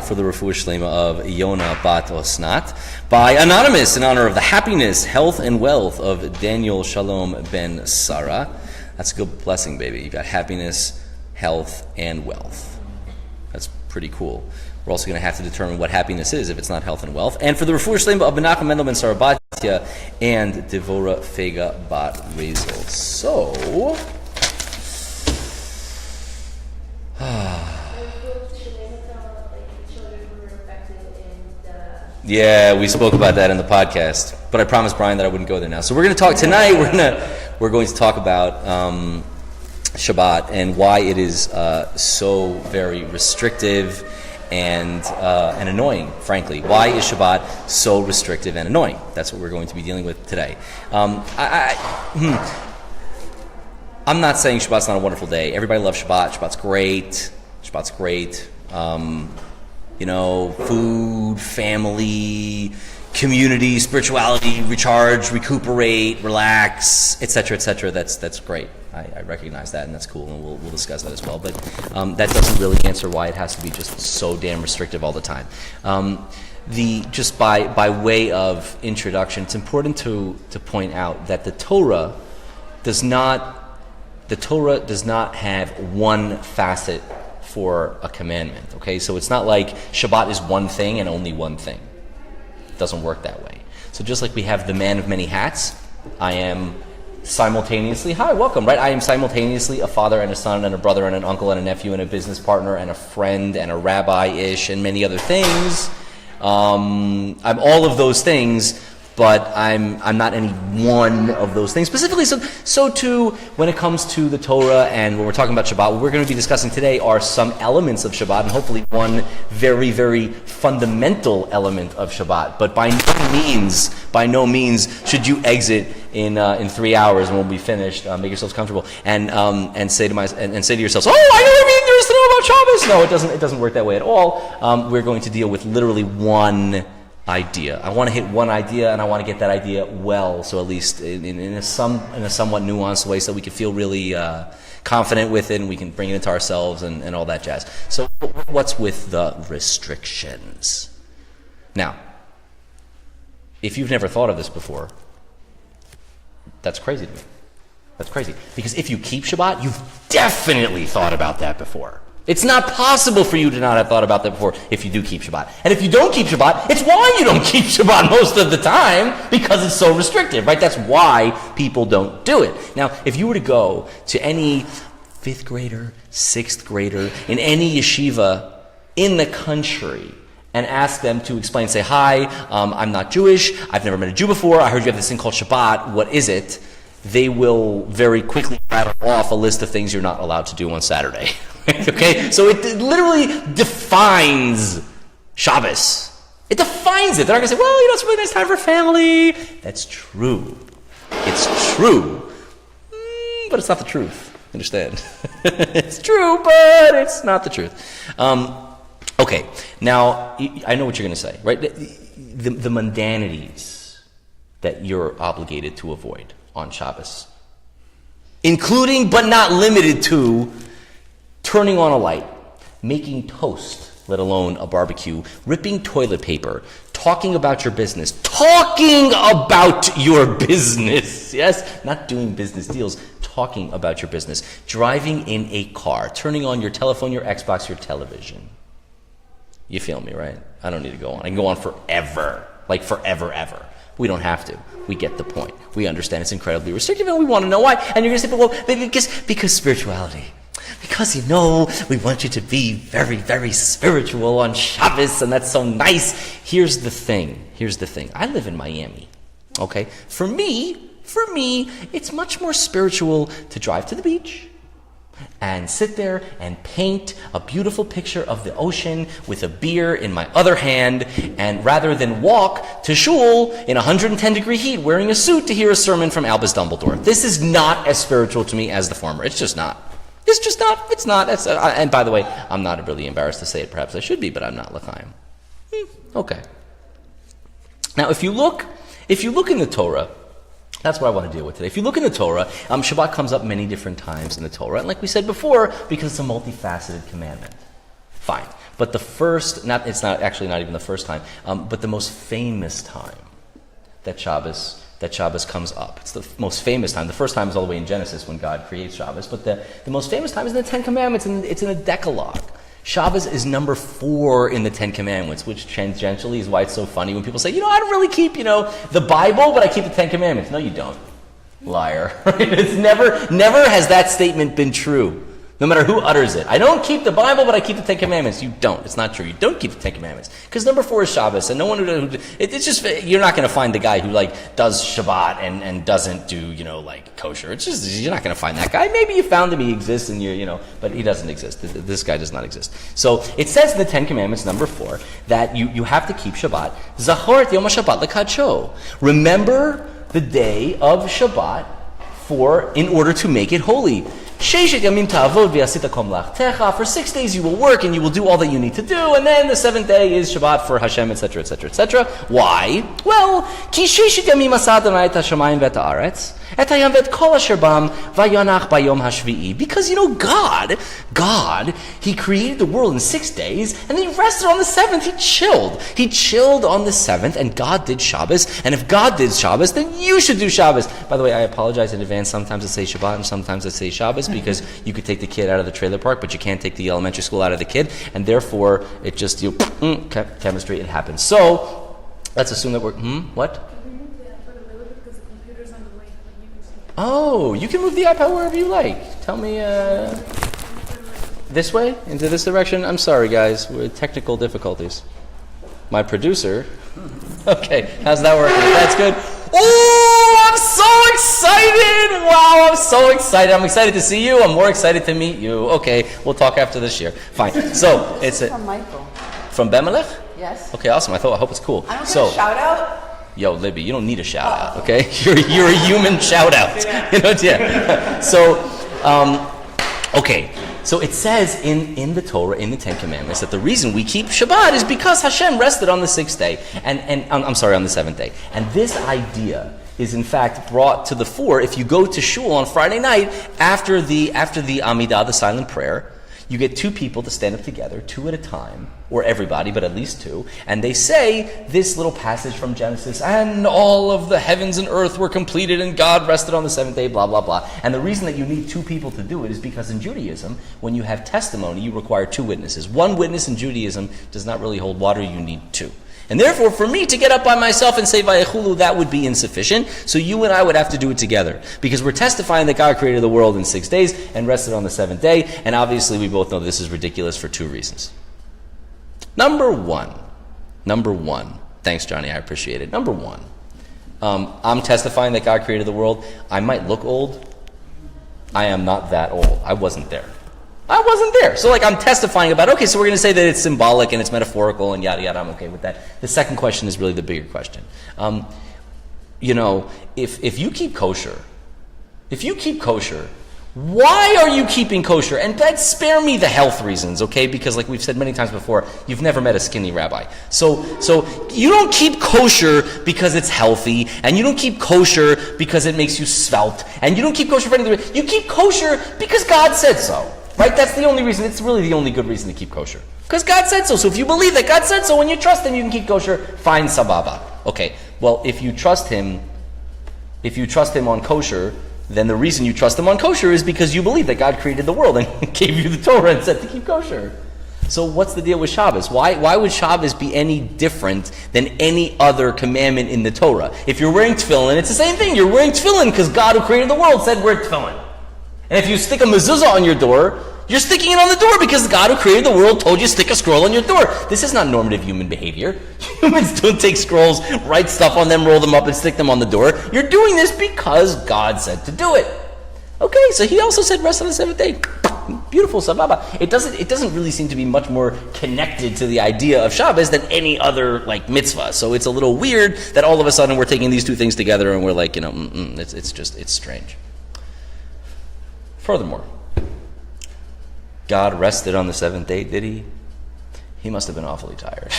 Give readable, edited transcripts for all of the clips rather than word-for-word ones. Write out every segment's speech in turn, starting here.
Rabbi for the refuah shlema of Yona bat Osnat. By Anonymous, in honor of the happiness, health, and wealth of Daniel Shalom ben Sarah. That's a good blessing, baby. You got happiness, health, and wealth. That's pretty cool. We're also going to have to determine what happiness is if it's not health and wealth. And for the refuah shlema of Menachem Mendel ben Sarah Batya and Devora Fega bat Rezel. So... Yeah, we spoke about that in the podcast, but I promised Brian that I wouldn't go there now. So we're going to talk tonight. We're going to talk about Shabbat and why it is so very restrictive and annoying. Frankly, why is Shabbat so restrictive and annoying? That's what we're going to be dealing with today. I'm not saying Shabbat's not a wonderful day. Everybody loves Shabbat. Shabbat's great. Shabbat's great. Food, family, community, spirituality, recharge, recuperate, relax, etc., etc. That's great. I recognize that, and that's cool, and we'll discuss that as well. But that doesn't really answer why it has to be just so damn restrictive all the time. Just by way of introduction, it's important to point out that the Torah does not have one facet for a commandment, okay? So it's not like Shabbat is one thing and only one thing. It doesn't work that way. So just like we have the man of many hats, I am simultaneously, hi, welcome, right? I am simultaneously a father and a son and a brother and an uncle and a nephew and a business partner and a friend and a rabbi-ish and many other things. I'm all of those things, but I'm not any one of those things specifically. So too, when it comes to the Torah and when we're talking about Shabbat, what we're going to be discussing today are some elements of Shabbat, and hopefully one very, very fundamental element of Shabbat. But by no means should you exit in 3 hours and when we finished. Make yourselves comfortable and say to yourselves, "Oh, I know everything there is to know about Shabbos." No, it doesn't work that way at all. We're going to deal with literally one idea. I want to hit one idea, and I want to get that idea well, so at least in a somewhat nuanced way, so we can feel really confident with it, and we can bring it into ourselves and all that jazz. So what's with the restrictions? Now, if you've never thought of this before, that's crazy to me. That's crazy. Because if you keep Shabbat, you've definitely thought about that before. It's not possible for you to not have thought about that before if you do keep Shabbat. And if you don't keep Shabbat, it's why you don't keep Shabbat most of the time, because it's so restrictive, right? That's why people don't do it. Now, if you were to go to any 5th grader, 6th grader, in any yeshiva in the country and ask them to explain, say, hi, I'm not Jewish, I've never met a Jew before, I heard you have this thing called Shabbat, what is it? They will very quickly rattle off a list of things you're not allowed to do on Saturday. Okay? So it literally defines Shabbos. It defines it. They're not going to say, well, it's a really nice time for family. That's true. It's true. But it's not the truth. Understand? It's true, but it's not the truth. Okay. Now, I know what you're going to say, right? The mundanities that you're obligated to avoid on Shabbos, including but not limited to turning on a light, making toast, let alone a barbecue, ripping toilet paper, talking about your business, yes, not doing business deals, talking about your business, driving in a car, turning on your telephone, your Xbox, your television. You feel me, right? I don't need to go on. I can go on forever, like forever, ever. We don't have to. We get the point. We understand it's incredibly restrictive, and we want to know why. And you're going to say, well, because spirituality. Because, we want you to be very, very spiritual on Shabbos, and that's so nice. Here's the thing. I live in Miami, okay? For me, it's much more spiritual to drive to the beach and sit there and paint a beautiful picture of the ocean with a beer in my other hand, and rather than walk to shul in 110-degree heat wearing a suit to hear a sermon from Albus Dumbledore. This is not as spiritual to me as the former. It's just not. It's not. And by the way, I'm not really embarrassed to say it. Perhaps I should be, but I'm not l'chaim. Okay. Now, if you look in the Torah, that's what I want to deal with today. If you look in the Torah, Shabbat comes up many different times in the Torah. And like we said before, because it's a multifaceted commandment. Fine. But it's not even the first time, but the most famous time that Shabbos comes up. It's the most famous time. The first time is all the way in Genesis when God creates Shabbos, but the most famous time is in the Ten Commandments, and it's in the Decalogue. Shabbos is number 4 in the Ten Commandments, which tangentially is why it's so funny when people say, I don't really keep, the Bible, but I keep the Ten Commandments. No, you don't. Liar. It's never has that statement been true. No matter who utters it. I don't keep the Bible, but I keep the Ten Commandments. You don't. It's not true. You don't keep the Ten Commandments. Because number 4 is Shabbos, and no one it's just, you're not going to find the guy who, does Shabbat and doesn't do, kosher. It's just, you're not going to find that guy. Maybe you found him, he exists, and but he doesn't exist. This guy does not exist. So, it says in the Ten Commandments, number 4, that you have to keep Shabbat. Zachor et Yom HaShabbat lekadsho. Remember the day of Shabbat in order to make it holy. For 6 days you will work and you will do all that you need to do, and then the 7th day is Shabbat for Hashem, etc., etc., etc. Why? Well, because God, He created the world in 6 days, and then He rested on the 7th. He chilled on the 7th, and God did Shabbos. And if God did Shabbos, then you should do Shabbos. By the way, I apologize in advance. Sometimes I say Shabbat and sometimes I say Shabbos, because you could take the kid out of the trailer park, but you can't take the elementary school out of the kid, and therefore it just chemistry, it happens. So let's assume that we're what? Oh, you can move the iPad wherever you like. Tell me this way, into this direction. I'm sorry, guys, with technical difficulties. My producer. Okay, how's that working? That's good. Oh, I'm so excited! Wow, I'm so excited. I'm excited to see you. I'm more excited to meet you. Okay, we'll talk after this year. Fine. So, it's from Michael. From Bemelech? Yes. Okay, awesome. I hope it's cool. I don't get a shout out? Yo, Libby, you don't need a shout out, okay? You're a human shout out. Yeah. So, okay. So it says in the Torah, in the Ten Commandments, that the reason we keep Shabbat is because Hashem rested on the 6th day, on the 7th day. And this idea is in fact brought to the fore if you go to shul on Friday night after the Amidah, the silent prayer. You get 2 people to stand up together, 2 at a time, or everybody, but at least 2, and they say this little passage from Genesis, and all of the heavens and earth were completed, and God rested on the 7th day, blah, blah, blah. And the reason that you need 2 people to do it is because in Judaism, when you have testimony, you require 2 witnesses. 1 witness in Judaism does not really hold water, you need 2. And therefore, for me to get up by myself and say Vayechulu, that would be insufficient. So you and I would have to do it together. Because we're testifying that God created the world in 6 days and rested on the 7th day. And obviously we both know this is ridiculous for 2 reasons. Number one. Thanks, Johnny, I appreciate it. Number 1. I'm testifying that God created the world. I might look old. I am not that old. I wasn't there. So I'm testifying about, okay, so we're going to say that it's symbolic and it's metaphorical and yada yada, I'm okay with that. The second question is really the bigger question. If you keep kosher, why are you keeping kosher? And spare me the health reasons, okay? Because like we've said many times before, you've never met a skinny rabbi. So you don't keep kosher because it's healthy, and you don't keep kosher because it makes you svelte, and you don't keep kosher for any other reason. You keep kosher because God said so. Right? That's the only reason. It's really the only good reason to keep kosher. Because God said so. So if you believe that God said so, when you trust Him, you can keep kosher. Fine, sababa. Okay. Well, if you trust Him on kosher, then the reason you trust Him on kosher is because you believe that God created the world and gave you the Torah and said to keep kosher. So what's the deal with Shabbos? Why would Shabbos be any different than any other commandment in the Torah? If you're wearing tefillin, it's the same thing. You're wearing tefillin because God who created the world said wear tefillin. And if you stick a mezuzah on your door, you're sticking it on the door because the God who created the world told you to stick a scroll on your door. This is not normative human behavior. Humans don't take scrolls, write stuff on them, roll them up, and stick them on the door. You're doing this because God said to do it. Okay, so He also said rest on the 7th day. Beautiful, sababa. It doesn't really seem to be much more connected to the idea of Shabbos than any other mitzvah. So it's a little weird that all of a sudden we're taking these 2 things together and we're it's strange. Furthermore, God rested on the 7th day, did He? He must have been awfully tired.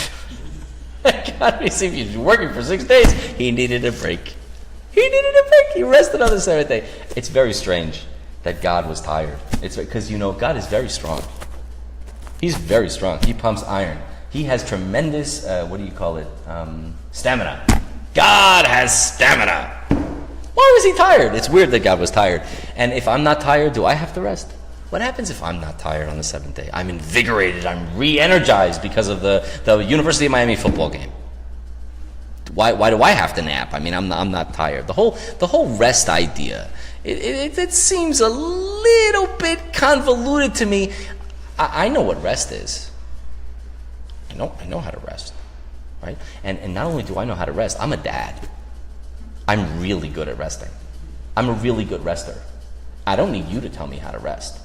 God, if He's working for 6 days, He needed a break. He rested on the 7th day. It's very strange that God was tired. It's because, God is very strong. He's very strong. He pumps iron. He has tremendous, stamina. God has stamina. Why was he tired? It's weird that God was tired. And if I'm not tired, do I have to rest? What happens if I'm not tired on the seventh day? I'm invigorated. I'm re-energized because of the University of Miami football game. Why do I have to nap? I mean, I'm not tired. The whole rest idea, it seems a little bit convoluted to me. I know what rest is. I know how to rest, right? And not only do I know how to rest, I'm a dad. I'm really good at resting. I'm a really good rester. I don't need you to tell me how to rest.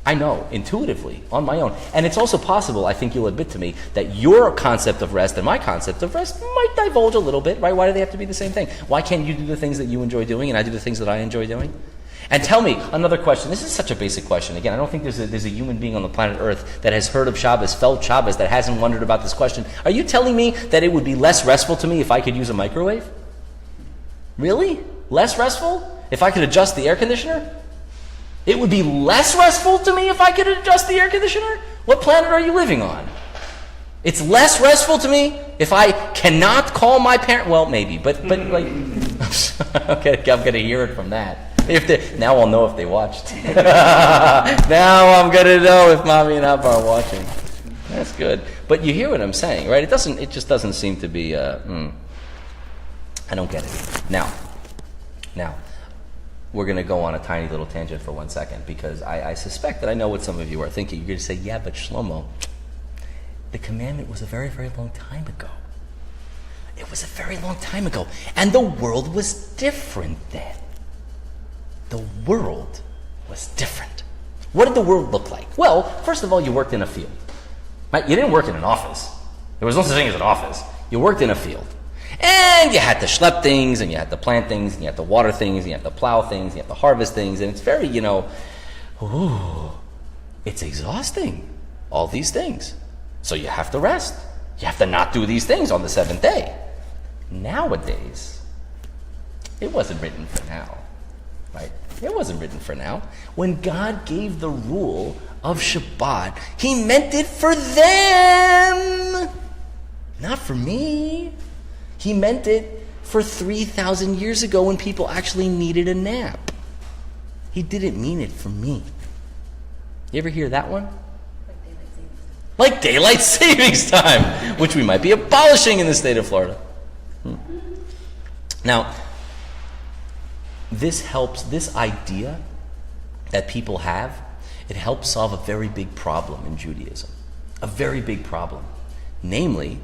I know intuitively on my own. And it's also possible, I think you'll admit to me, that your concept of rest and my concept of rest might divulge a little bit, right? Why do they have to be the same thing? Why can't you do the things that you enjoy doing and I do the things that I enjoy doing? And tell me, another question. This is such a basic question. Again, I don't think there's a human being on the planet Earth that has heard of Shabbos, felt Shabbos, that hasn't wondered about this question. Are you telling me that it would be less restful to me if I could use a microwave? Really? Less restful? If I could adjust the air conditioner? It would be less restful to me if I could adjust the air conditioner? What planet are you living on? It's less restful to me if I cannot call my parent. Well, maybe, but like, okay, I'm going to hear it from that. Now I'll know if they watched. Now I'm going to know if Mommy and Abba are watching. That's good. But you hear what I'm saying, right? It just doesn't seem to be, I don't get it. Now, we're going to go on a tiny little tangent for 1 second, because I suspect that I know what some of you are thinking. You're going to say, yeah, but Shlomo, the commandment was a very, very long time ago. It was a very long time ago. And the world was different then. The world was different. What did the world look like? Well, first of all, you worked in a field. Right? You didn't work in an office. There was no such thing as an office. You worked in a field. And you had to schlep things, and you had to plant things, and you had to water things, and you had to plow things, and you had to harvest things, and it's very, it's exhausting, all these things. So you have to rest. You have to not do these things on the seventh day. Nowadays, it wasn't written for now, right? It wasn't written for now. When God gave the rule of Shabbat, He meant it for them, not for me. He meant it for 3,000 years ago when people actually needed a nap. He didn't mean it for me. You ever hear that one? Like daylight savings time, which we might be abolishing in the state of Florida. Now, this idea that people have, it helps solve a very big problem in Judaism. A very big problem. Namely,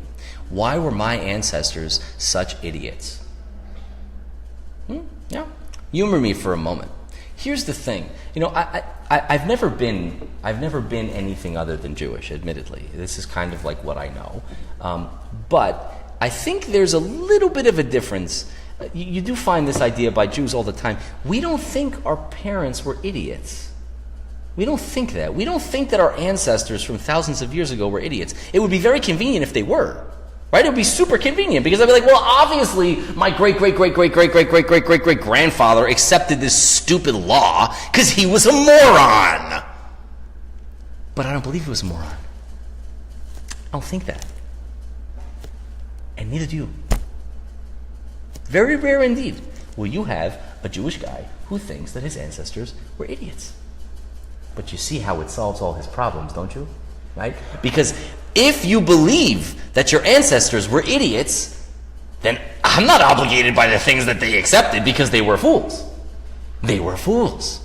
why were my ancestors such idiots? Yeah. Humor me for a moment. Here's the thing. I've never been anything other than Jewish, admittedly. This is kind of like what I know. But I think there's a little bit of a difference. You do find this idea by Jews all the time. We don't think our parents were idiots. We don't think that. We don't think that our ancestors from thousands of years ago were idiots. It would be very convenient if they were. Right? It would be super convenient, because I'd be like, well, obviously my great-great-great-great-great-great-great-great-grandfather accepted this stupid law because he was a moron. But I don't believe he was a moron. I don't think that. And neither do you. Very rare indeed will you have a Jewish guy who thinks that his ancestors were idiots. But you see how it solves all his problems, don't you? Right? Because if you believe that your ancestors were idiots, then I'm not obligated by the things that they accepted because they were fools. They were fools.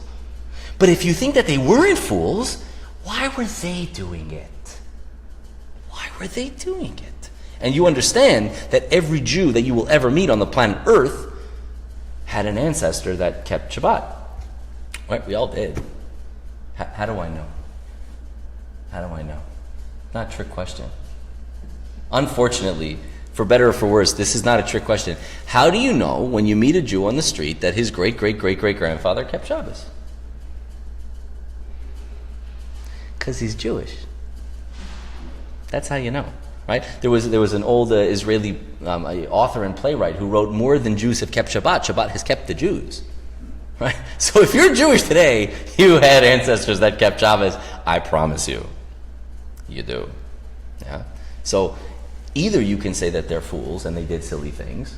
But if you think that they weren't fools, why were they doing it? Why were they doing it? And you understand that every Jew that you will ever meet on the planet Earth had an ancestor that kept Shabbat. Right? We all did. How do I know? How do I know? Not a trick question. Unfortunately, for better or for worse, this is not a trick question. How do you know when you meet a Jew on the street that his great-great-great-great-grandfather kept Shabbos? Because he's Jewish. That's how you know, right? There was an old Israeli author and playwright who wrote, more than Jews have kept Shabbat, Shabbat has kept the Jews. Right? So if you're Jewish today, you had ancestors that kept Shabbos, I promise you. You do. Yeah. So either you can say that they're fools and they did silly things,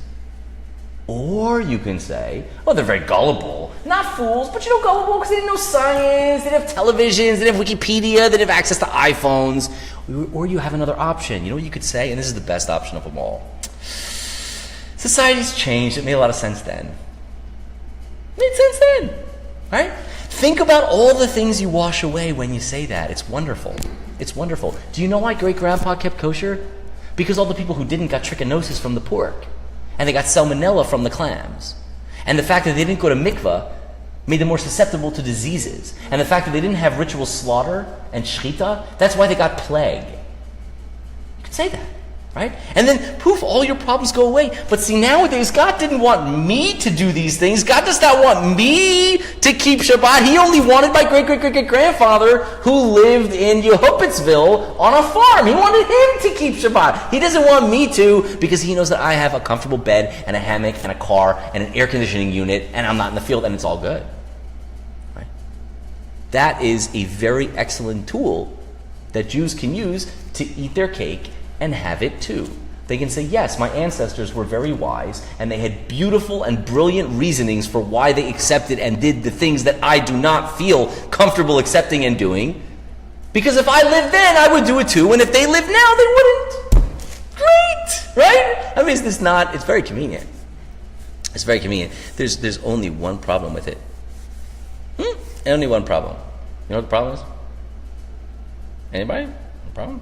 or you can say, oh, they're very gullible. Not fools, but gullible because they didn't know science, they didn't have televisions, they didn't have Wikipedia, they didn't have access to iPhones. Or you have another option. You know what you could say? And this is the best option of them all. Society's changed. It made a lot of sense then. It made sense then. Right? Think about all the things you wash away when you say that. It's wonderful. It's wonderful. Do you know why great-grandpa kept kosher? Because all the people who didn't got trichinosis from the pork. And they got salmonella from the clams. And the fact that they didn't go to mikvah made them more susceptible to diseases. And the fact that they didn't have ritual slaughter and shechita, that's why they got plague. You could say that, right? And then, poof, all your problems go away. But see, nowadays, God didn't want me to do these things. God does not want me to keep Shabbat. He only wanted my great-great-great-grandfather who lived in Yehupitzville on a farm. He wanted him to keep Shabbat. He doesn't want me to because he knows that I have a comfortable bed and a hammock and a car and an air conditioning unit and I'm not in the field and it's all good. Right? That is a very excellent tool that Jews can use to eat their cake and have it too. They can say, yes, my ancestors were very wise, and they had beautiful and brilliant reasonings for why they accepted and did the things that I do not feel comfortable accepting and doing. Because if I lived then, I would do it too, and if they lived now, they wouldn't. Great! Right? I mean, it's very convenient. It's very convenient. There's only one problem with it. Only one problem. You know what the problem is? Anybody? No problem?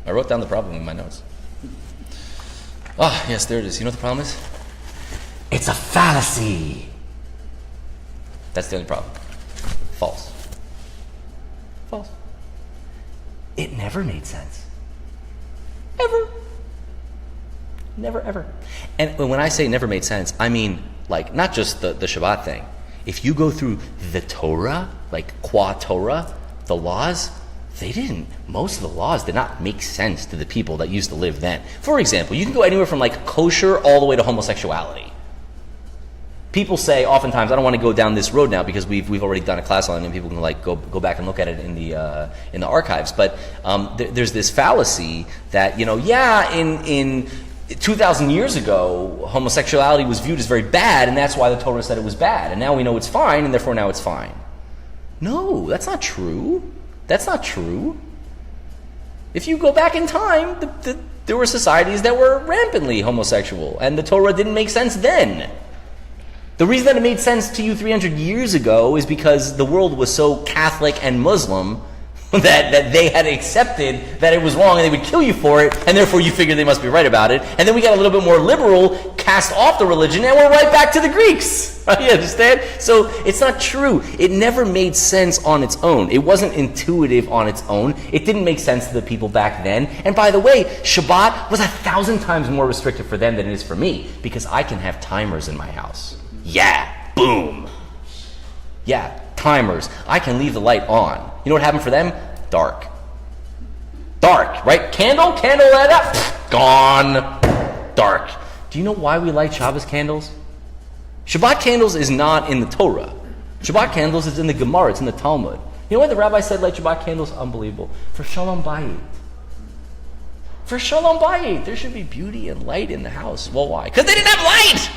I wrote down the problem in my notes. Oh, yes, there it is. You know what the problem is? It's a fallacy. That's the only problem. False. False. It never made sense. Ever. Never, ever. And when I say never made sense, I mean, like, not just the Shabbat thing. If you go through the Torah, like qua Torah, the laws, most of the laws did not make sense to the people that used to live then. For example, you can go anywhere from like kosher all the way to homosexuality. People say oftentimes, I don't want to go down this road now because we've already done a class on it and people can like go back and look at it in the archives. But there's this fallacy that, in 2,000 years ago, homosexuality was viewed as very bad and that's why the Torah said it was bad. And now we know it's fine and therefore now it's fine. No, that's not true. That's not true. If you go back in time, there were societies that were rampantly homosexual, and the Torah didn't make sense then. The reason that it made sense to you 300 years ago is because the world was so Catholic and Muslim that they had accepted that it was wrong and they would kill you for it, and therefore you figured they must be right about it. And then we got a little bit more liberal, cast off the religion, and we're right back to the Greeks. You understand? So it's not true. It never made sense on its own. It wasn't intuitive on its own. It didn't make sense to the people back then. And by the way, Shabbat was 1,000 times more restrictive for them than it is for me, because I can have timers in my house. Yeah, boom. Yeah, timers. I can leave the light on. You know what happened for them? Dark. Dark, right? Candle light up, gone. Dark. Do you know why we light Shabbos candles? Shabbat candles is not in the Torah. Shabbat candles is in the Gemara, it's in the Talmud. You know why the rabbi said light Shabbat candles? Unbelievable. For Shalom Bayit. For Shalom Bayit. There should be beauty and light in the house. Well, why? Because they didn't have light!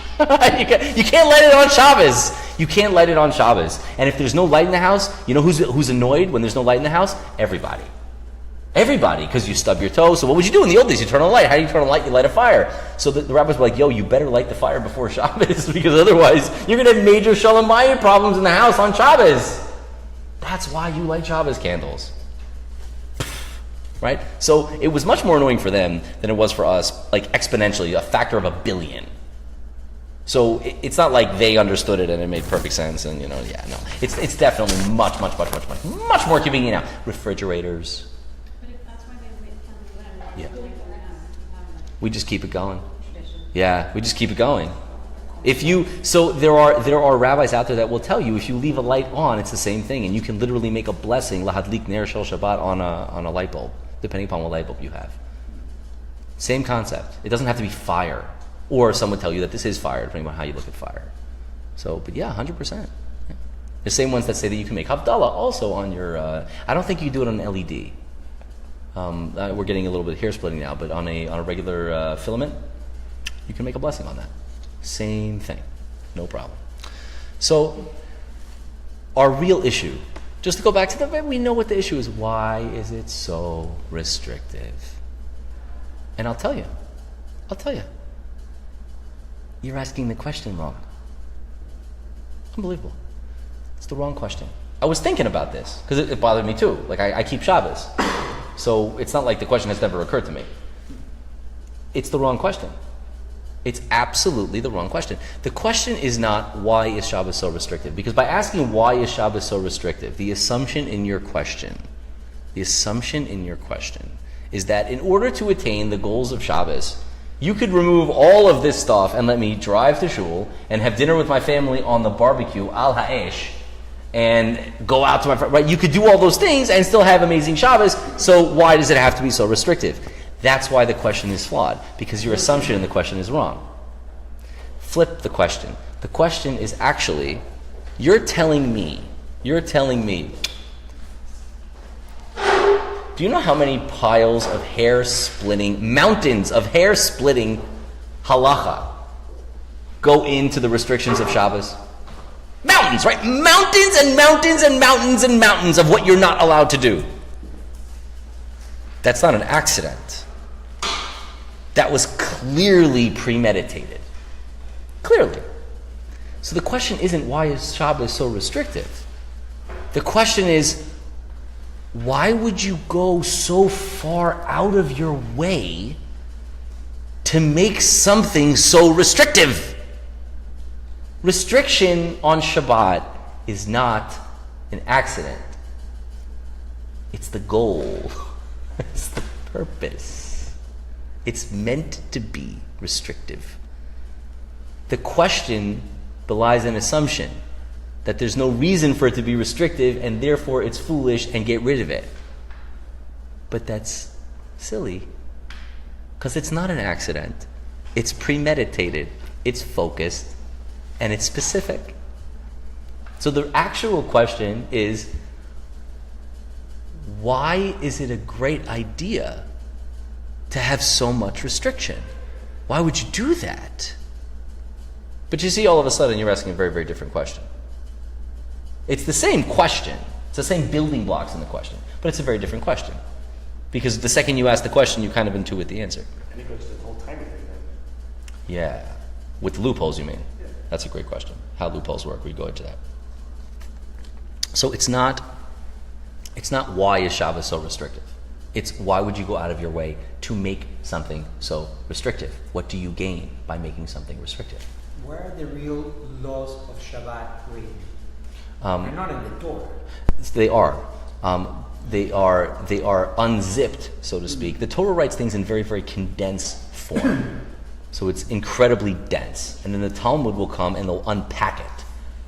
You can't light it on Shabbos. You can't light it on Shabbos. And if there's no light in the house, you know who's annoyed when there's no light in the house? Everybody. Everybody, because you stub your toe. So what would you do in the old days? You turn on a light. How do you turn on a light? You light a fire. So the rabbis were like, yo, you better light the fire before Shabbos, because otherwise you're going to have major Shalom Bayit problems in the house on Shabbos. That's why you light Shabbos candles. Right? So it was much more annoying for them than it was for us, like exponentially, a factor of 1 billion. So it's not like they understood it and it made perfect sense and, It's definitely much more convenient now. Refrigerators. But if that's why they wait till Yeah. We just keep it going. Yeah, we just keep it going. So there are rabbis out there that will tell you if you leave a light on, it's the same thing, and you can literally make a blessing, lahadlik ner shel Shabbat, on a light bulb, depending upon what light bulb you have. Same concept. It doesn't have to be fire, or some would tell you that this is fire, depending on how you look at fire. So, but yeah, 100%. Yeah. The same ones that say that you can make Havdalah also on your. I don't think you do it on LED. we're getting a little bit of hair splitting now, but on a regular filament, you can make a blessing on that. Same thing, no problem. So, our real issue, just to go back to we know what the issue is. Why is it so restrictive? And I'll tell you. You're asking the question wrong. Unbelievable. It's the wrong question. I was thinking about this, because it bothered me too. Like, I keep Shabbos. So it's not like the question has never occurred to me. It's the wrong question. It's absolutely the wrong question. The question is not, why is Shabbos so restrictive? Because by asking why is Shabbos so restrictive, the assumption in your question is that in order to attain the goals of Shabbos, you could remove all of this stuff and let me drive to shul and have dinner with my family on the barbecue, al ha'esh, and go out to my friend, right? You could do all those things and still have amazing Shabbos, so why does it have to be so restrictive? That's why the question is flawed, because your assumption in the question is wrong. Flip the question. The question is actually, you're telling me, do you know how many piles of mountains of hair-splitting halacha go into the restrictions of Shabbos? Mountains, right? Mountains and mountains and mountains and mountains of what you're not allowed to do. That's not an accident. That was clearly premeditated. Clearly. So the question isn't, why is Shabbos so restrictive? The question is, why would you go so far out of your way to make something so restrictive? Restriction on Shabbat is not an accident. It's the goal. It's the purpose. It's meant to be restrictive. The question belies an assumption that there's no reason for it to be restrictive and therefore it's foolish and get rid of it. But that's silly, because it's not an accident. It's premeditated, it's focused, and it's specific. So the actual question is, why is it a great idea to have so much restriction? Why would you do that? But you see, all of a sudden you're asking a very, very different question. It's the same question. It's the same building blocks in the question, but it's a very different question. Because the second you ask the question, you kind of intuit the answer. And it goes to the whole timing thing then. Yeah. With loopholes, you mean? Yeah. That's a great question. How loopholes work, we go into that. So it's not why is Shabbos so restrictive. It's why would you go out of your way to make something so restrictive? What do you gain by making something restrictive? Where are the real laws of Shabbat written? They're not in the Torah. They are. They are unzipped, so to speak. The Torah writes things in very, very condensed form. So it's incredibly dense. And then the Talmud will come and they'll unpack it.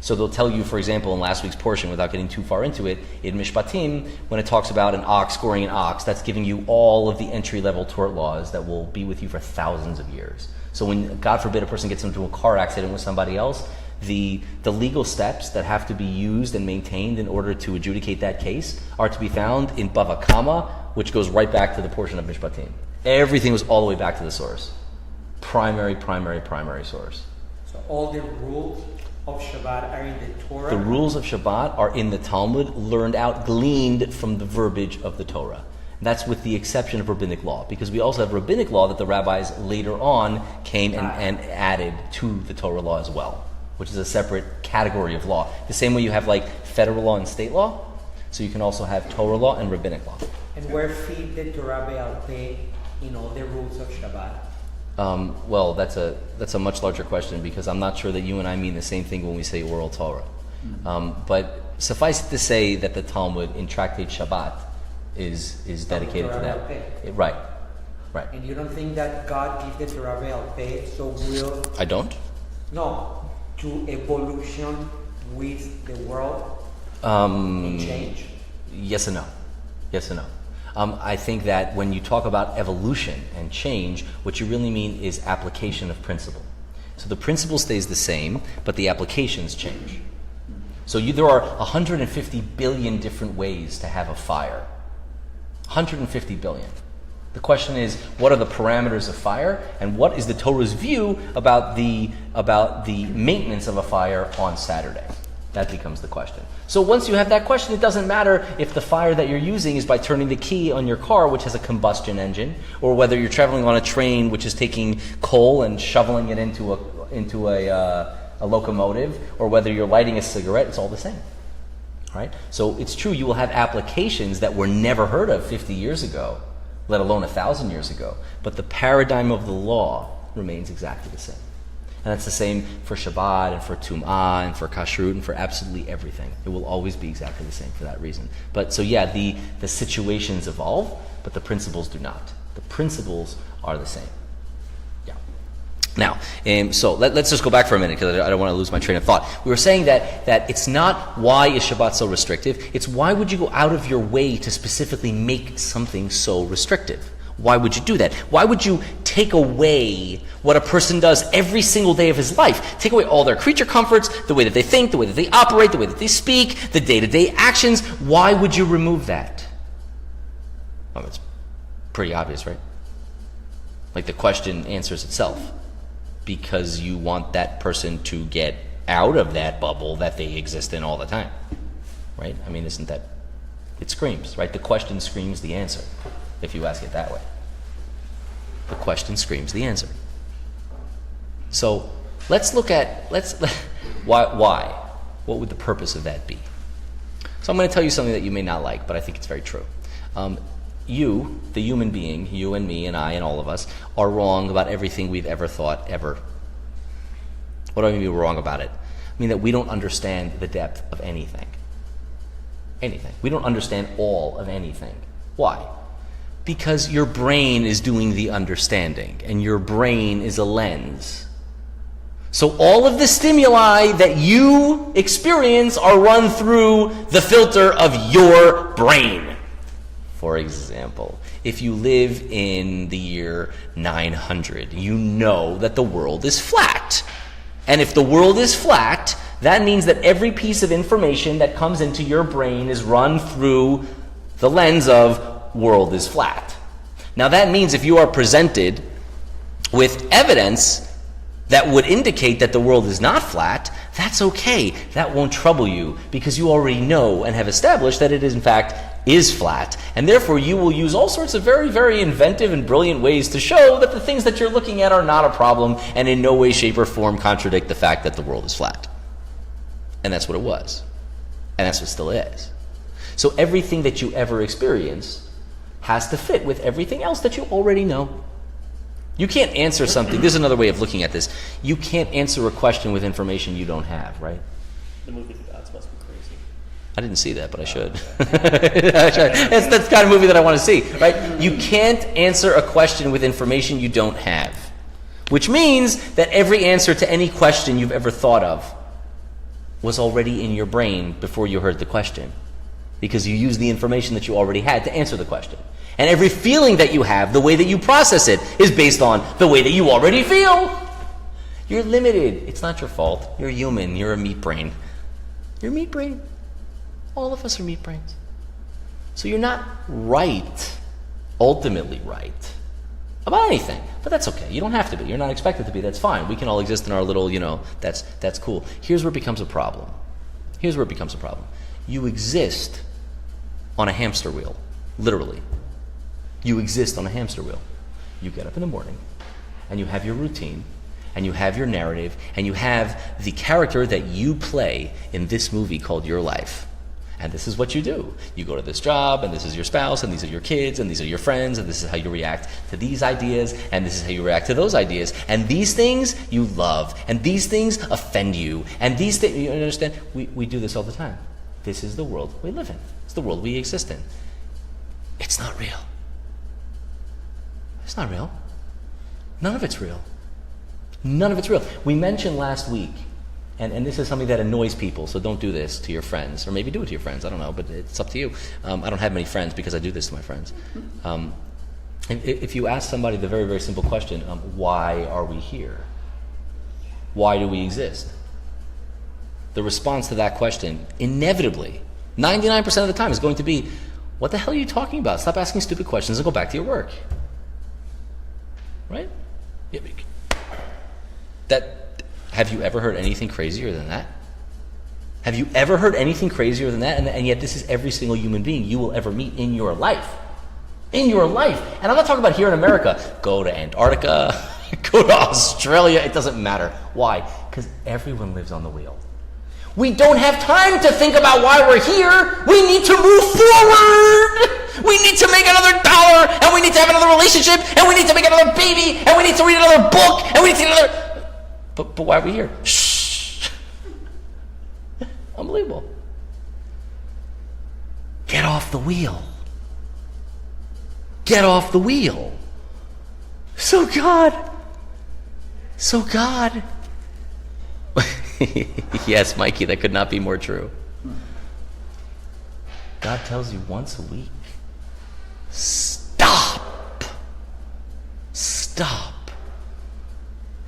So they'll tell you, for example, in last week's portion, without getting too far into it, in Mishpatim, when it talks about an ox scoring an ox, that's giving you all of the entry-level tort laws that will be with you for thousands of years. So when, God forbid, a person gets into a car accident with somebody else, the legal steps that have to be used and maintained in order to adjudicate that case are to be found in Bava Kama, which goes right back to the portion of Mishpatim. Everything was all the way back to the source. Primary source. So all the rules of Shabbat are in the Torah? The rules of Shabbat are in the Talmud, learned out, gleaned from the verbiage of the Torah. That's with the exception of rabbinic law, because we also have rabbinic law that the rabbis later on came and added to the Torah law as well, which is a separate category of law. The same way you have like federal law and state law, so you can also have Torah law and rabbinic law. And where fit the Torah Be'al Peh in all the rules of Shabbat? Well, that's a much larger question, because I'm not sure that you and I mean the same thing when we say oral Torah. But suffice it to say that the Talmud in Tractate Shabbat is dedicated to that. Right. And you don't think that God gives the Torah Be'al Peh so will... I don't? No, to evolution with the world and change? Yes and no. I think that when you talk about evolution and change, what you really mean is application of principle. So the principle stays the same, but the applications change. So there are 150 billion different ways to have a fire. 150 billion. The question is, what are the parameters of fire, and what is the Torah's view about the maintenance of a fire on Saturday? That becomes the question. So once you have that question, it doesn't matter if the fire that you're using is by turning the key on your car, which has a combustion engine, or whether you're traveling on a train, which is taking coal and shoveling it into a locomotive, or whether you're lighting a cigarette. It's all the same. Right? So it's true, you will have applications that were never heard of 50 years ago, let alone 1,000 years ago. But the paradigm of the law remains exactly the same. And that's the same for Shabbat and for Tum'ah and for Kashrut and for absolutely everything. It will always be exactly the same for that reason. But so yeah, the situations evolve, but the principles do not. The principles are the same. Yeah. Now, so let's just go back for a minute because I don't want to lose my train of thought. We were saying that it's not why is Shabbat so restrictive, it's why would you go out of your way to specifically make something so restrictive? Why would you do that? Why would you take away what a person does every single day of his life? Take away all their creature comforts, the way that they think, the way that they operate, the way that they speak, the day-to-day actions. Why would you remove that? Well, it's pretty obvious, right? Like the question answers itself. Because you want that person to get out of that bubble that they exist in all the time. Right? I mean, isn't that... It screams, right? The question screams the answer, if you ask it that way. The question screams the answer. So let's look at why. What would the purpose of that be? So I'm going to tell you something that you may not like, but I think it's very true. You, the human being, you and me and I and all of us, are wrong about everything we've ever thought, ever. What do I mean we're wrong about it? I mean that we don't understand the depth of anything. Anything. We don't understand all of anything. Why? Because your brain is doing the understanding, and your brain is a lens. So all of the stimuli that you experience are run through the filter of your brain. For example, if you live in the year 900, you know that the world is flat. And if the world is flat, that means that every piece of information that comes into your brain is run through the lens of world is flat. Now that means if you are presented with evidence that would indicate that the world is not flat, that's okay. That won't trouble you because you already know and have established that it is in fact is flat. And therefore you will use all sorts of very, very inventive and brilliant ways to show that the things that you're looking at are not a problem and in no way, shape, or form contradict the fact that the world is flat. And that's what it was. And that's what it still is. So everything that you ever experience has to fit with everything else that you already know. You can't answer something. There's another way of looking at this. You can't answer a question with information you don't have, right? The movie The Gods must be crazy. I didn't see that, but I should. That's the kind of movie that I want to see, right? You can't answer a question with information you don't have. Which means that every answer to any question you've ever thought of was already in your brain before you heard the question. Because you used the information that you already had to answer the question. And every feeling that you have, the way that you process it, is based on the way that you already feel. You're limited. It's not your fault. You're human. You're a meat brain. You're a meat brain. All of us are meat brains. So you're not right, ultimately right, about anything. But that's okay. You don't have to be. You're not expected to be. That's fine. We can all exist in our little, that's cool. Here's where it becomes a problem. Here's where it becomes a problem. You exist on a hamster wheel, literally. You exist on a hamster wheel. You get up in the morning, and you have your routine, and you have your narrative, and you have the character that you play in this movie called your life. And this is what you do. You go to this job, and this is your spouse, and these are your kids, and these are your friends, and this is how you react to these ideas, and this is how you react to those ideas. And these things you love, and these things offend you, and these things, you understand? We do this all the time. This is the world we live in. It's the world we exist in. It's not real. It's not real. None of it's real. None of it's real. We mentioned last week, and this is something that annoys people, so don't do this to your friends, or maybe do it to your friends, I don't know, but it's up to you. I don't have many friends because I do this to my friends. If you ask somebody the very, very simple question, why are we here? Why do we exist? The response to that question, inevitably, 99% of the time, is going to be, What the hell are you talking about? Stop asking stupid questions and go back to your work. Right? Have you ever heard anything crazier than that? Have you ever heard anything crazier than that? And yet this is every single human being you will ever meet in your life. In your life. And I'm not talking about here in America. Go to Antarctica, go to Australia, it doesn't matter. Why? Because everyone lives on the wheel. We don't have time to think about why we're here. We need to move forward. We need to make another dollar, and we need to have another relationship, and we need to make another baby, and we need to read another book, and we need to get another... But why are we here? Shh. Unbelievable. Get off the wheel. Get off the wheel. So God. Yes, Mikey, that could not be more true. God tells you once a week, stop.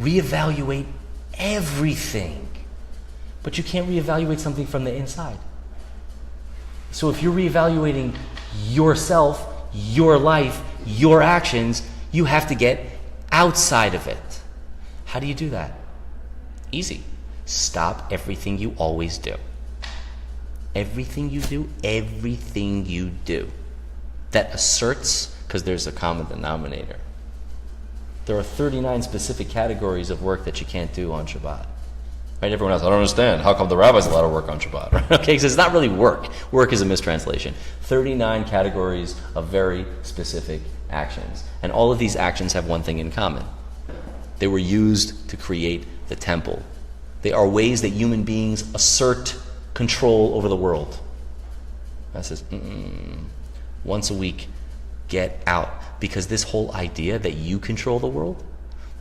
Reevaluate everything. But you can't reevaluate something from the inside. So if you're reevaluating yourself, your life, your actions, you have to get outside of it. How do you do that? Easy. Stop everything you always do. Everything you do that asserts, because there's a common denominator. There are 39 specific categories of work that you can't do on Shabbat. Right? Everyone else, I don't understand. How come the rabbi's allowed to work on Shabbat? Right? Okay, because it's not really work. Work is a mistranslation. 39 categories of very specific actions. And all of these actions have one thing in common. They were used to create the temple. They are ways that human beings assert control over the world. That says, once a week, get out. Because this whole idea that you control the world,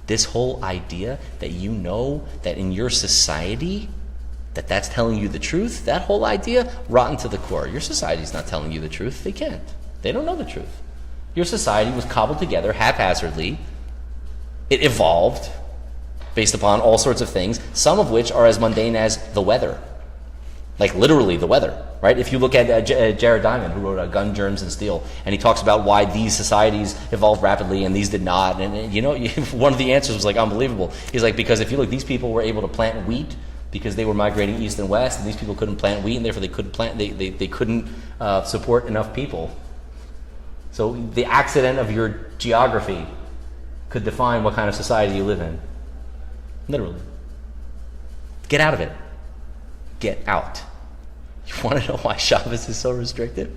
this whole idea that you know that in your society, that's telling you the truth, that whole idea, rotten to the core. Your society's not telling you the truth. They can't. They don't know the truth. Your society was cobbled together haphazardly. It evolved based upon all sorts of things, some of which are as mundane as the weather. Like literally the weather, right? If you look at Jared Diamond, who wrote Gun, Germs, and Steel, and he talks about why these societies evolved rapidly and these did not. And one of the answers was like unbelievable. He's like, because if you look, these people were able to plant wheat because they were migrating east and west, and these people couldn't plant wheat, and therefore they couldn't support enough people. So the accident of your geography could define what kind of society you live in. Literally. Get out of it. Get out. You want to know why Shabbos is so restrictive?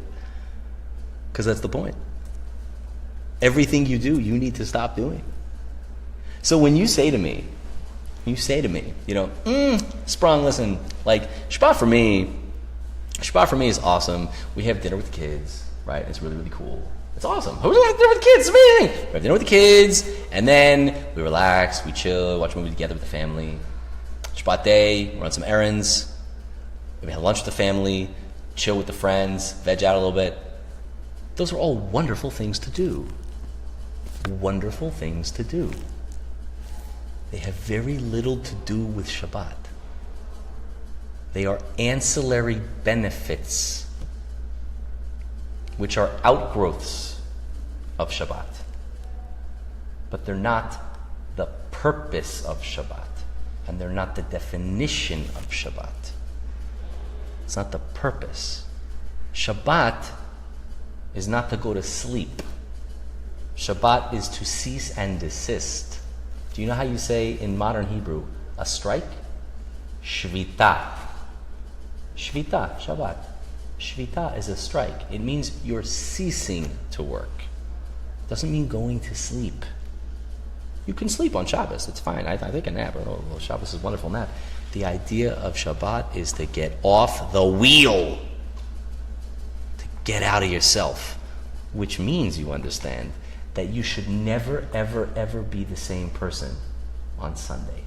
Because that's the point. Everything you do, you need to stop doing. So when you say to me, Sprung, listen, like, Shabbat for me is awesome. We have dinner with the kids, right? It's really, really cool. It's awesome. We're going to dinner with the kids. It's amazing. We have dinner with the kids, and then we relax, we chill, watch a movie together with the family. Shabbat day, we run some errands. We have lunch with the family, chill with the friends, veg out a little bit. Those are all wonderful things to do. Wonderful things to do. They have very little to do with Shabbat. They are ancillary benefits, which are outgrowths of Shabbat. But they're not the purpose of Shabbat, and they're not the definition of Shabbat. It's not the purpose. Shabbat is not to go to sleep. Shabbat is to cease and desist. Do you know how you say in modern Hebrew a strike? Shvita. Shvita, Shabbat. Shvita is a strike. It means you're ceasing to work. It doesn't mean going to sleep. You can sleep on Shabbos. It's fine. I take a nap. Shabbos is a wonderful nap. The idea of Shabbat is to get off the wheel. To get out of yourself. Which means, you understand, that you should never, ever, ever be the same person on Sunday.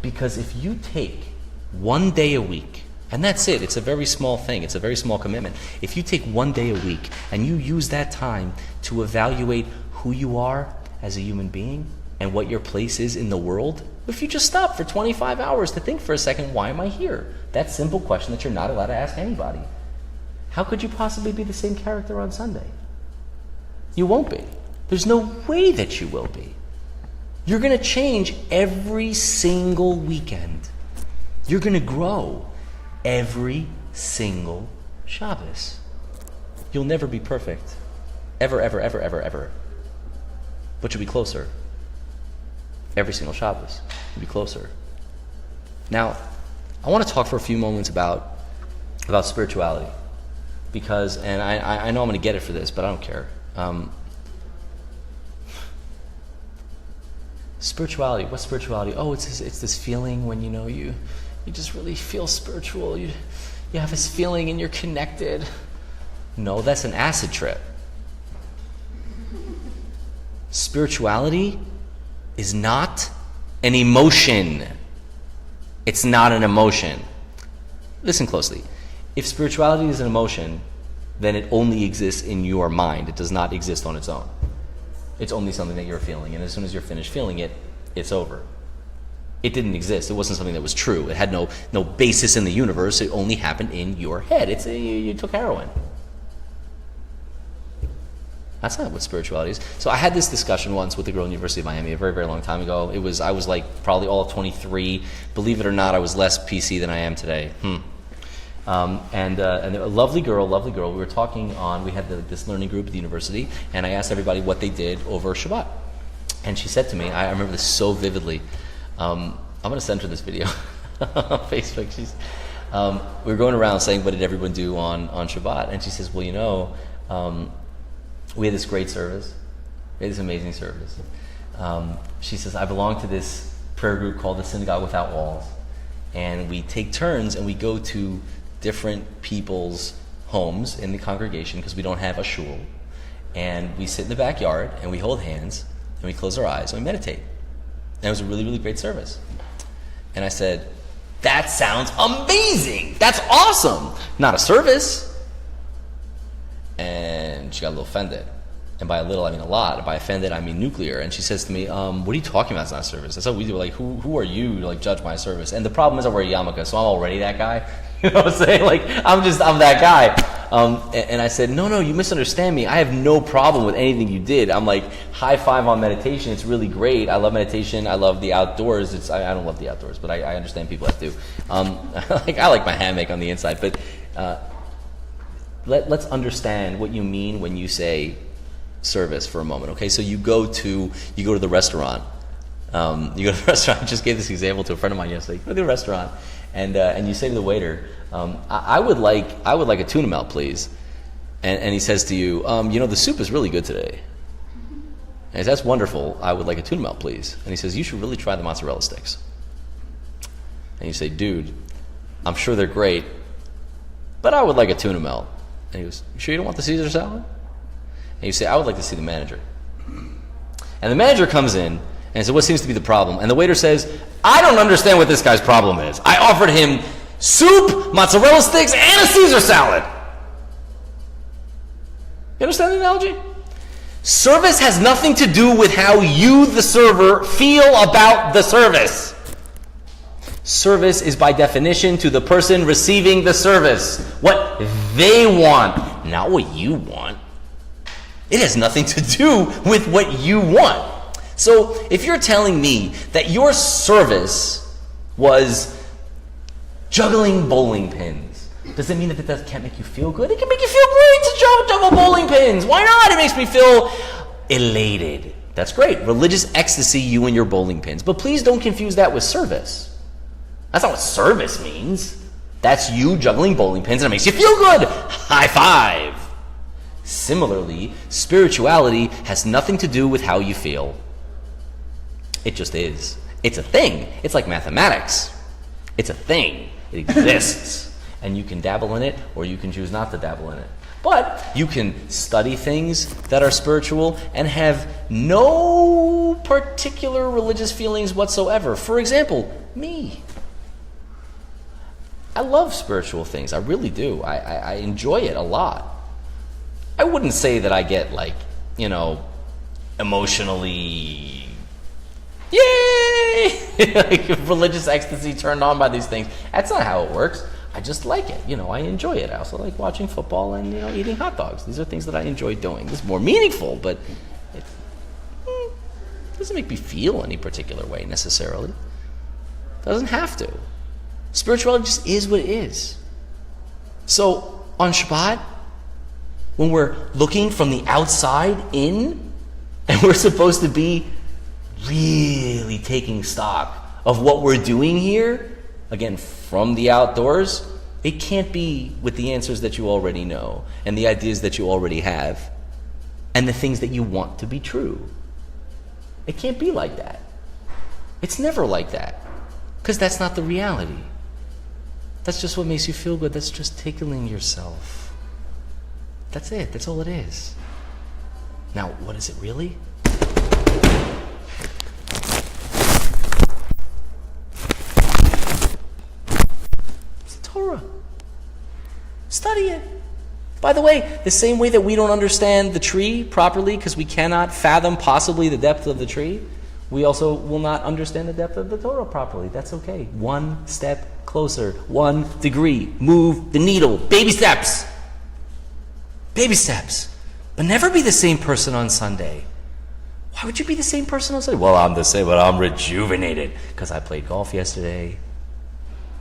Because if you take one day a week, and that's it, it's a very small thing, it's a very small commitment. If you take one day a week and you use that time to evaluate who you are as a human being and what your place is in the world, if you just stop for 25 hours to think for a second, why am I here? That simple question that you're not allowed to ask anybody. how could you possibly be the same character on Sunday? You won't be. There's no way that you will be. You're going to change every single weekend. You're going to grow every single Shabbos. You'll never be perfect. Ever, ever, ever, ever, ever. But you'll be closer. Every single Shabbos. You'll be closer. Now, I want to talk for a few moments about spirituality. Because, and I know I'm going to get it for this, but I don't care. Spirituality. What's spirituality? Oh, it's this feeling when you just really feel spiritual. You have this feeling and you're connected. No, that's an acid trip. Spirituality is not an emotion. It's not an emotion. Listen closely. If spirituality is an emotion, then it only exists in your mind. It does not exist on its own. It's only something that you're feeling, and as soon as you're finished feeling it, it's over. It didn't exist. It wasn't something that was true. It had no basis in the universe. It only happened in your head. You took heroin. That's not what spirituality is. So I had this discussion once with a girl in the University of Miami a very, very long time ago. I was like probably all of 23. Believe it or not, I was less PC than I am today. And a lovely girl. We were talking we had this learning group at the university, and I asked everybody what they did over Shabbat. And she said to me, I remember this so vividly. I'm going to send her this video on Facebook. We were going around saying, what did everyone do on Shabbat? And she says, well, we had this great service. We had this amazing service. She says, I belong to this prayer group called the Synagogue Without Walls. And we take turns and we go to different people's homes in the congregation because we don't have a shul. And we sit in the backyard and we hold hands and we close our eyes and we meditate. And it was a really, really great service. And I said, that sounds amazing. That's awesome. Not a service. And she got a little offended. And by a little, I mean a lot. By offended, I mean nuclear. And she says to me, what are you talking about? It's not a service. That's what we do. Like, who are you to judge my service? And the problem is I wear a yarmulke, so I'm already that guy. You know what I'm saying? I'm that guy. And I said, no, you misunderstand me. I have no problem with anything you did. I'm like, high five on meditation. It's really great. I love meditation. I love the outdoors. I don't love the outdoors, but I understand people that do. I like my hammock on the inside. But let's understand what you mean when you say service for a moment. Okay, so you go to the restaurant. I just gave this example to a friend of mine yesterday. You go to the restaurant, and you say to the waiter, I would like a tuna melt, please. And he says to you, the soup is really good today. And he says, that's wonderful. I would like a tuna melt, please. And he says, you should really try the mozzarella sticks. And you say, dude, I'm sure they're great, but I would like a tuna melt. And he goes, you sure you don't want the Caesar salad? And you say, I would like to see the manager. And the manager comes in and says, what seems to be the problem? And the waiter says, I don't understand what this guy's problem is. I offered him soup, mozzarella sticks, and a Caesar salad. You understand the analogy? Service has nothing to do with how you, the server, feel about the service. Service is by definition to the person receiving the service. What they want, not what you want. It has nothing to do with what you want. So if you're telling me that your service was juggling bowling pins, does it mean that can't make you feel good? It can make you feel great to juggle bowling pins. Why not? It makes me feel elated. That's great. Religious ecstasy, you and your bowling pins. But please don't confuse that with service. That's not what service means. That's you juggling bowling pins and it makes you feel good. High five. Similarly, spirituality has nothing to do with how you feel. It just is. It's a thing. It's like mathematics. It's a thing. It exists. And you can dabble in it or you can choose not to dabble in it. But you can study things that are spiritual and have no particular religious feelings whatsoever. For example, me. I love spiritual things. I really do. I enjoy it a lot. I wouldn't say that I get emotionally, yay, religious ecstasy turned on by these things. That's not how it works. I just like it. I enjoy it. I also like watching football and, eating hot dogs. These are things that I enjoy doing. This is more meaningful, but it doesn't make me feel any particular way necessarily. Doesn't have to. Spirituality just is what it is. So on Shabbat, when we're looking from the outside in, and we're supposed to be really taking stock of what we're doing here, again, from the outdoors, it can't be with the answers that you already know, and the ideas that you already have, and the things that you want to be true. It can't be like that. It's never like that, because that's not the reality. That's just what makes you feel good. That's just tickling yourself. That's it. That's all it is. Now, what is it really? It's the Torah. Study it. By the way, the same way that we don't understand the tree properly because we cannot fathom possibly the depth of the tree, we also will not understand the depth of the Torah properly. That's okay. One step closer, 1 degree. Move the needle. Baby steps. Baby steps. But never be the same person on Sunday. Why would you be the same person on Sunday? Well, I'm the same, but I'm rejuvenated because I played golf yesterday.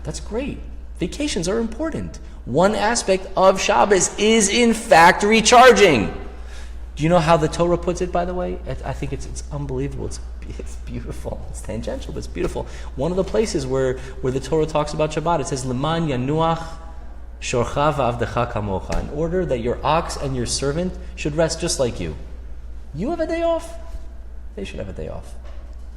That's great. Vacations are important. One aspect of Shabbos is, in fact, recharging. Do you know how the Torah puts it, by the way? I think it's unbelievable. It's beautiful. It's tangential, but it's beautiful. One of the places where the Torah talks about Shabbat, it says, Leman yanuach shorcha v'avdecha kamocha, in order that your ox and your servant should rest just like you. You have a day off, they should have a day off.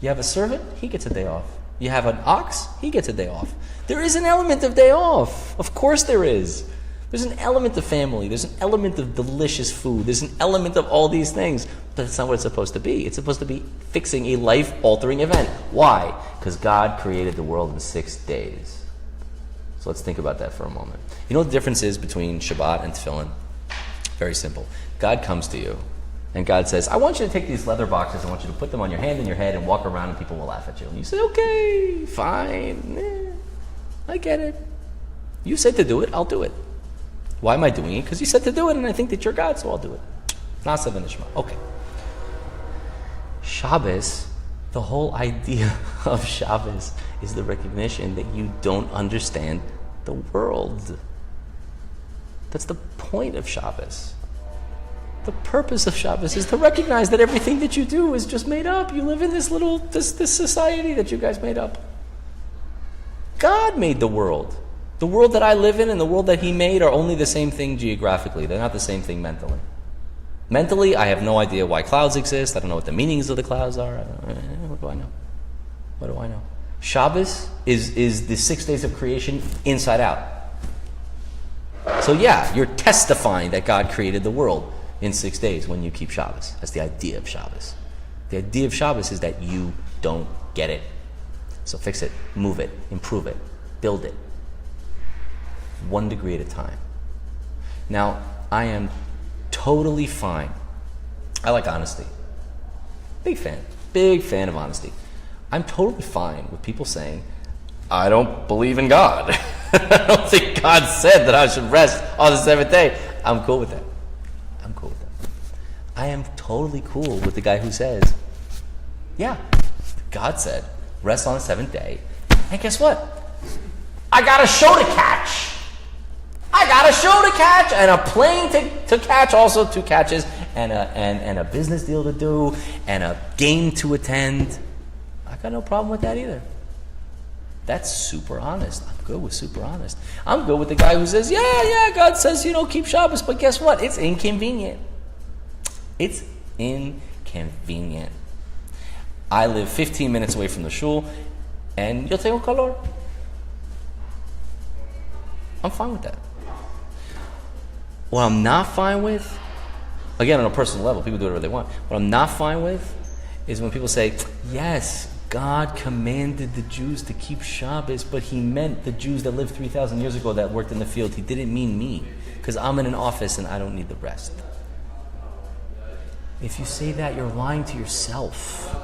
You have a servant, he gets a day off. You have an ox, he gets a day off. There is an element of day off. Of course there is. There's an element of family. There's an element of delicious food. There's an element of all these things. But it's not what it's supposed to be. It's supposed to be fixing a life-altering event. Why? Because God created the world in 6 days. So let's think about that for a moment. You know what the difference is between Shabbat and Tefillin? Very simple. God comes to you, and God says, I want you to take these leather boxes, I want you to put them on your hand and your head and walk around and people will laugh at you. And you say, okay, fine. I get it. You said to do it, I'll do it. Why am I doing it? Because you said to do it, and I think that you're God, so I'll do it. Nasa v'nishma. Okay. Shabbos, the whole idea of Shabbos is the recognition that you don't understand the world. That's the point of Shabbos. The purpose of Shabbos is to recognize that everything that you do is just made up. You live in this society that you guys made up. God made the world. The world that I live in and the world that He made are only the same thing geographically. They're not the same thing mentally. Mentally, I have no idea why clouds exist. I don't know what the meanings of the clouds are. What do I know? What do I know? Shabbos is the 6 days of creation inside out. So yeah, you're testifying that God created the world in 6 days when you keep Shabbos. That's the idea of Shabbos. The idea of Shabbos is that you don't get it. So fix it, move it, improve it, build it. 1 degree at a time. Now, I am totally fine. I like honesty. Big fan of honesty. I'm totally fine with people saying, I don't believe in God. I don't think God said that I should rest on the 7th day. I'm cool with that. I am totally cool with the guy who says, yeah, God said, rest on the 7th day. And guess what? I got a show to catch. And a plane to catch, also 2 catches, and a business deal to do, and a game to attend. I got no problem with that either. That's super honest. I'm good with super honest. I'm good with the guy who says, yeah, God says, keep Shabbos, but guess what? It's inconvenient. It's inconvenient. I live 15 minutes away from the shul, and yo tengo calor. I'm fine with that. What I'm not fine with, again, on a personal level, people do whatever they want. What I'm not fine with is when people say, yes, God commanded the Jews to keep Shabbos, but He meant the Jews that lived 3,000 years ago that worked in the field. He didn't mean me, because I'm in an office and I don't need the rest. If you say that, you're lying to yourself.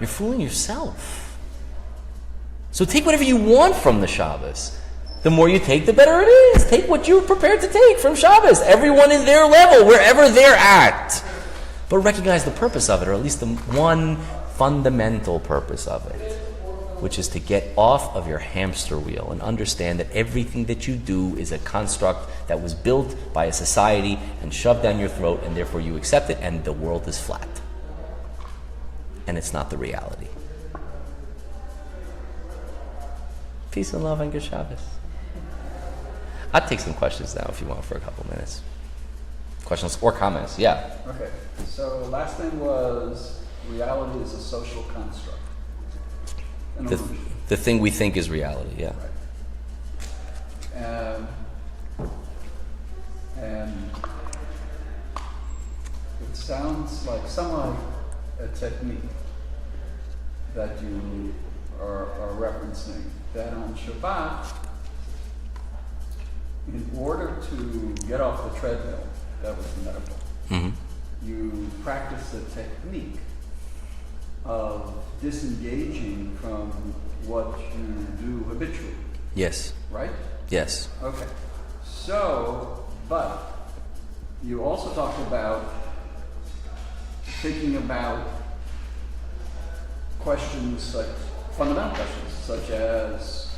You're fooling yourself. So take whatever you want from the Shabbos. The more you take, the better it is. Take what you're prepared to take from Shabbos. Everyone in their level, wherever they're at. But recognize the purpose of it, or at least the one fundamental purpose of it, which is to get off of your hamster wheel and understand that everything that you do is a construct that was built by a society and shoved down your throat, and therefore you accept it, and the world is flat. And it's not the reality. Peace and love and good Shabbos. I'd take some questions now if you want for a couple minutes. Questions or comments, yeah. Okay, so last thing was reality is a social construct. The thing we think is reality, yeah. Right. And it sounds like a technique that you are referencing, that on Shabbat, in order to get off the treadmill, that was the metaphor, you practice the technique of disengaging from what you do habitually. Yes. Right? Yes. Okay. So, but you also talk about thinking about questions like fundamental questions, such as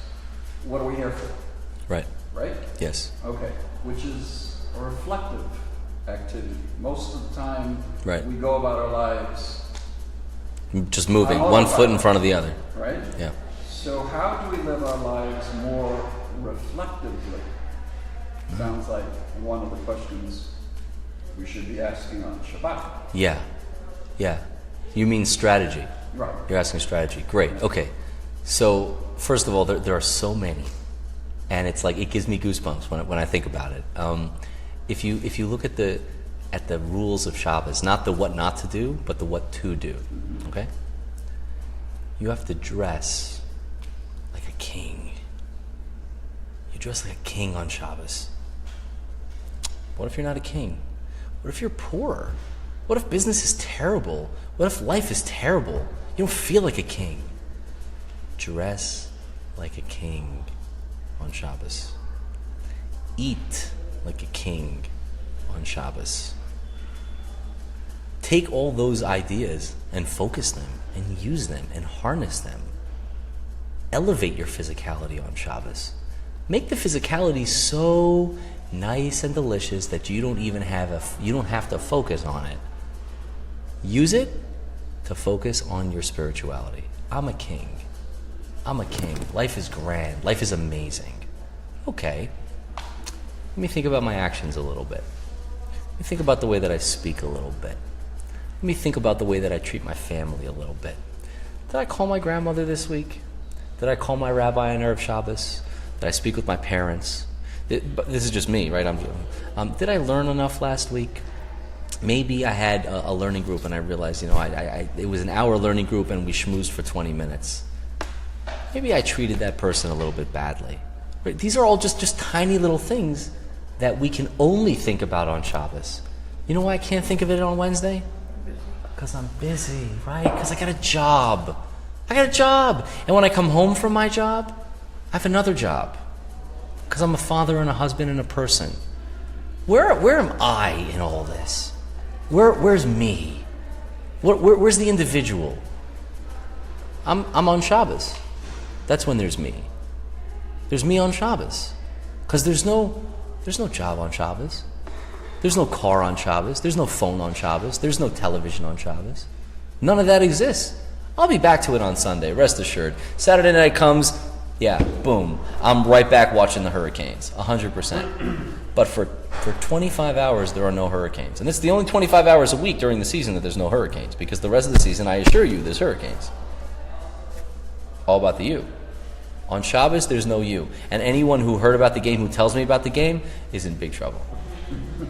what are we here for? Right. Right? Yes. Okay. Which is a reflective activity. Most of the time, right, we go about our lives just moving one foot in front of the other. Right? Yeah. So how do we live our lives more reflectively? Sounds like one of the questions we should be asking on Shabbat. Yeah. Yeah. You mean strategy. Right. You're asking strategy. Great. Okay. So, first of all, there are so many. And it's like, it gives me goosebumps when I think about it. If you look at the rules of Shabbos, not the what not to do, but the what to do, okay? You have to dress like a king. You dress like a king on Shabbos. What if you're not a king? What if you're poor? What if business is terrible? What if life is terrible? You don't feel like a king. Dress like a king on Shabbos. Eat like a king on Shabbos. Take all those ideas and focus them and use them and harness them. Elevate your physicality on Shabbos. Make the physicality so nice and delicious that you don't have to focus on it. Use it to focus on your spirituality. I'm a king. I'm a king. Life is grand. Life is amazing. Okay. Let me think about my actions a little bit. Let me think about the way that I speak a little bit. Let me think about the way that I treat my family a little bit. Did I call my grandmother this week? Did I call my rabbi on Erev Shabbos? Did I speak with my parents? But this is just me, right? Did I learn enough last week? Maybe I had a learning group and I realized, it was an hour learning group and we schmoozed for 20 minutes. Maybe I treated that person a little bit badly. Right? These are all just tiny little things that we can only think about on Shabbos. You know why I can't think of it on Wednesday? Because I'm busy, right? Because I got a job. And when I come home from my job, I have another job. Because I'm a father and a husband and a person. Where am I in all this? Where's me? Where's the individual? I'm on Shabbos. That's when there's me. There's me on Shabbos. Because there's no job on Shabbos. There's no car on Shabbos. There's no phone on Shabbos. There's no television on Shabbos. None of that exists. I'll be back to it on Sunday, rest assured. Saturday night comes, yeah, boom. I'm right back watching the hurricanes, 100%. But for 25 hours, there are no hurricanes. And it's the only 25 hours a week during the season that there's no hurricanes. Because the rest of the season, I assure you, there's hurricanes. All about the you. On Shabbos, there's no you. And anyone who heard about the game, who tells me about the game, is in big trouble.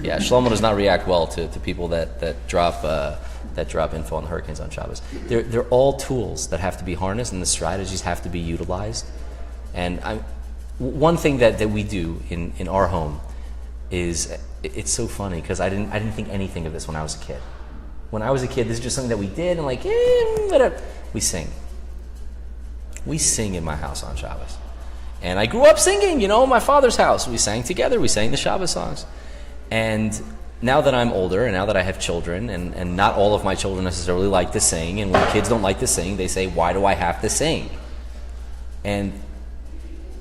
Yeah, Shlomo does not react well to people that drop info on the hurricanes on Shabbos. They're all tools that have to be harnessed, and the strategies have to be utilized. And one thing that we do in our home is, it's so funny because I didn't think anything of this when I was a kid. When I was a kid, this is just something that we did, and whatever. We sing. We sing in my house on Shabbos. And I grew up singing, in my father's house. We sang together. We sang the Shabbat songs. And now that I'm older and now that I have children, and not all of my children necessarily like to sing, and when kids don't like to sing, they say, why do I have to sing? And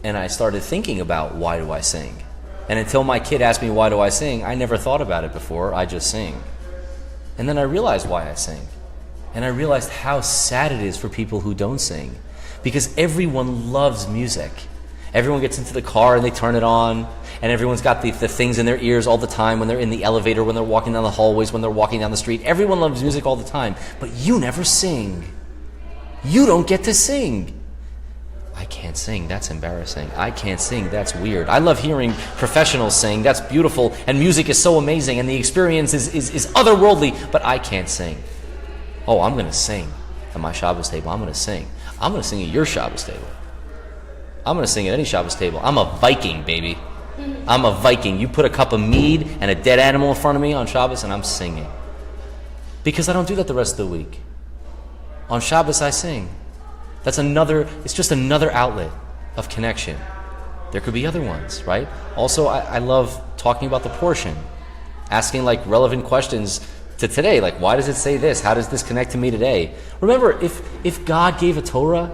I started thinking about, why do I sing? And until my kid asked me, why do I sing, I never thought about it before. I just sing. And then I realized why I sing. And I realized how sad it is for people who don't sing. Because everyone loves music. Everyone gets into the car and they turn it on, and everyone's got the things in their ears all the time when they're in the elevator, when they're walking down the hallways, when they're walking down the street. Everyone loves music all the time, but you never sing. You don't get to sing. I can't sing, that's embarrassing. I can't sing, that's weird. I love hearing professionals sing, that's beautiful, and music is so amazing, and the experience is otherworldly, but I can't sing. Oh, I'm going to sing at my Shabbos table. I'm going to sing. I'm going to sing at your Shabbos table. I'm going to sing at any Shabbos table. I'm a Viking, baby. I'm a Viking. You put a cup of mead and a dead animal in front of me on Shabbos, and I'm singing. Because I don't do that the rest of the week. On Shabbos, I sing. It's just another outlet of connection. There could be other ones, right? Also, I love talking about the portion. Asking relevant questions to today. Why does it say this? How does this connect to me today? Remember, if God gave a Torah,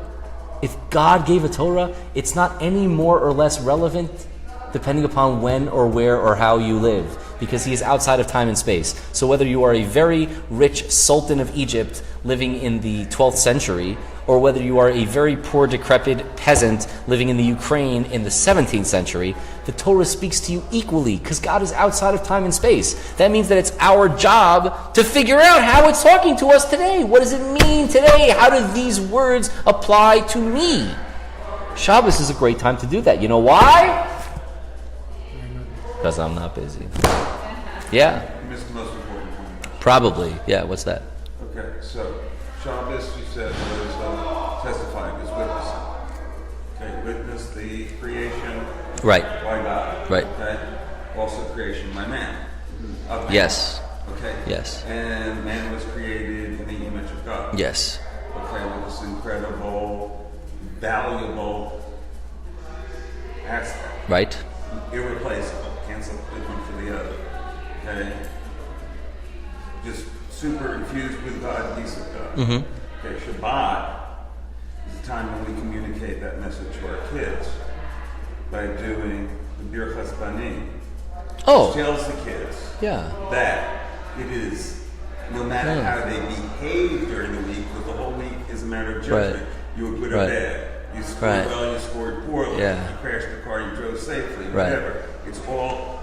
it's not any more or less relevant depending upon when or where or how you live, because he is outside of time and space. So whether you are a very rich sultan of Egypt living in the 12th century, or whether you are a very poor, decrepit peasant living in the Ukraine in the 17th century, the Torah speaks to you equally, because God is outside of time and space. That means that it's our job to figure out how it's talking to us today. What does it mean today? How do these words apply to me? Shabbos is a great time to do that. You know why? Because I'm not busy. Yeah. You missed the most important point. Probably. Yeah, what's that? Okay, so Shabbos, you said, was testifying as witnessing. Okay, witness the creation Right. by God. Right. Okay, also creation by man. Of man. Yes. Okay. Yes. And man was created in the image of God. Yes. Okay, with this incredible, valuable aspect. Right. Irreplaceable. Can't substitute one for the other. Okay? Just super infused with God, peace of God. Mm-hmm. Okay, Shabbat is a time when we communicate that message to our kids by doing the Birchas Banim. Oh. Which tells the kids that it is, no matter how they behave during the week, because the whole week is a matter of judgment. Right. You were good or bad. You scored well, you scored poorly. You crashed the car, you drove safely, whatever. It's all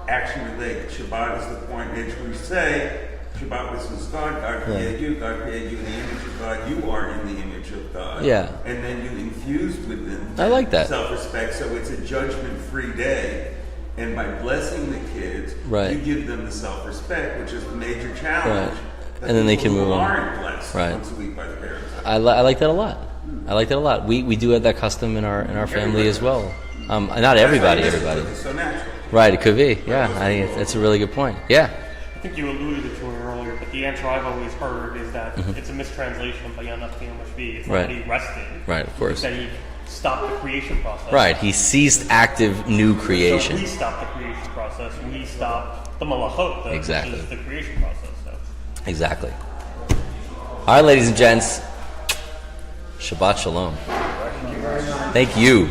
action related. Shabbat is the point in which we say, Shabbat was God, God created you in the image of God, you are in the image of God. Yeah. And then you infuse with them I like that. self-respect, so it's a judgment-free day. And by blessing the kids, you give them the self-respect, which is the major challenge. And then they can move on. Aren't blessed once a week by the parents. I like that a lot. I like that a lot. We do have that custom in our family as well. Not everybody. It's so natural. Right, it could be. Yeah, I think that's a really good point. Yeah. I think you alluded to it earlier, but the answer I've always heard is that it's a mistranslation of Bayanat Mashvi. It's not that he rested. Right, of course. It's that he stopped the creation process. Right, he ceased active new creation. So we stopped the creation process. We stopped the malachot, which is the creation process. So. Exactly. All right, ladies and gents. Shabbat Shalom. Thank you.